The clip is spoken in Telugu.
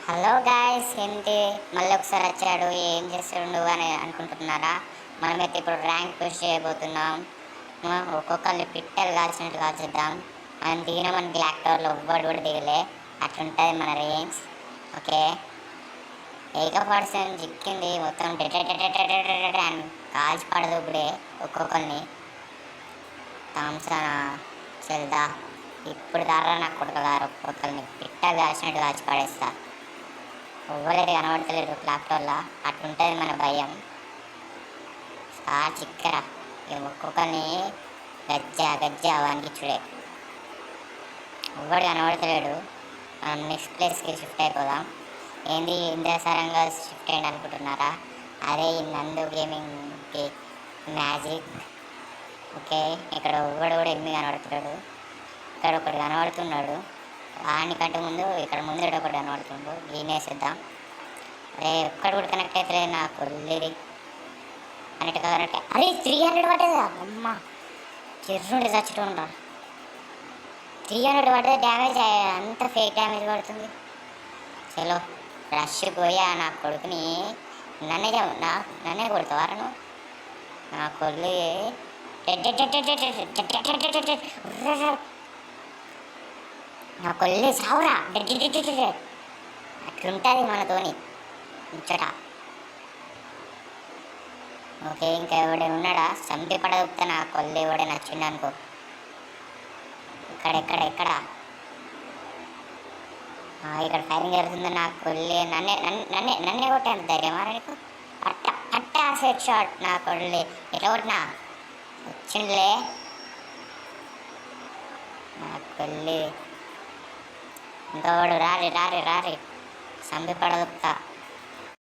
హలో గాయ్స్, ఏంటి మళ్ళీ ఒకసారి వచ్చాడు, ఏం చేస్తాడు అని అనుకుంటున్నారా? మనమైతే ఇప్పుడు ర్యాంక్ పుష్ చేయబోతున్నాం. ఒక్కొక్కరిని పిట్టలు కాల్చినట్టు కాల్చేద్దాం. మనం దిగిన మనకి బ్లాక్ టవర్లో ఎవ్వడు కూడా దిగలే, అట్లుంటుంది మన రేంజ్. ఓకే, ఏక పర్సన్ చిక్కింది మొత్తం అని కాల్చి పడదు ఇప్పుడే ఒక్కొక్కరిని. థామ్సన్ చెల్దా ఇప్పుడు దారా నాకు కొడుకుదారు, ఒక్కొక్కరిని పిట్టలు కాల్చినట్టు కాల్చి పడేస్తా. ఎవ్వరైతే కనబడతలేదు క్లాక్ వల్ల, అట్లుంటుంది మన భయం. చిక్కర ఒక్కొక్కరిని గజ్జ వానికి చూడే. ఎవ్వడు కనబడతలేడు. మనం నెక్స్ట్ ప్లేస్కి షిఫ్ట్ అయిపోదాం. ఏంది ఇంద్రసారంగా షిఫ్ట్ అయ్యింది అనుకుంటున్నారా? అదే ఈ నందు గేమింగ్కి మ్యాజిక్. ఓకే, ఇక్కడ ఎవ్వడు కూడా ఎన్ని కనబడుతున్నాడు. ఇక్కడ ఒకటి కనబడుతున్నాడు, వానికంటే ముందు ఇక్కడ ముందు ఒకటి కనబడుతుండు. గీనేసేద్దాం. అరే ఎక్కడ కూడా కనెక్ట్ అవుతలేదు నా కొల్లిది అన్నట్టు కనెక్ట్. అరే 300 పడ్డదా అమ్మ, చిరుండి చచ్చుతూ ఉంటారు. 300 పడ్డది డ్యామేజ్, అంత ఫేక్ డ్యామేజ్ పడుతుంది. చలో రష్ పోయా నా కొడుకుని. నన్నే కొడతావారా నువ్వు? నా కొల్లి నా కొల్లి సావురా. అట్లుంటుంది మనతోని ముచ్చట. ఓకే, ఇంకా ఎవడైనా ఉన్నాడా? సంపి పడగొప్తా నా కొల్లి ఎవడే నచ్చిండు అనుకో. ఇక్కడ ఇక్కడ ఫైరింగ్ జరుగుతుంది. నా కొల్లి నన్నే కొట్టాను. ధైర్యమా నీకు? అట్ట సెట్ షాట్ నా కొల్లి. ఎట్లా కొట్టినా వచ్చిందిలే నా కొల్లి. ఇంకోవాడు రారి సంపి పడగొప్తా.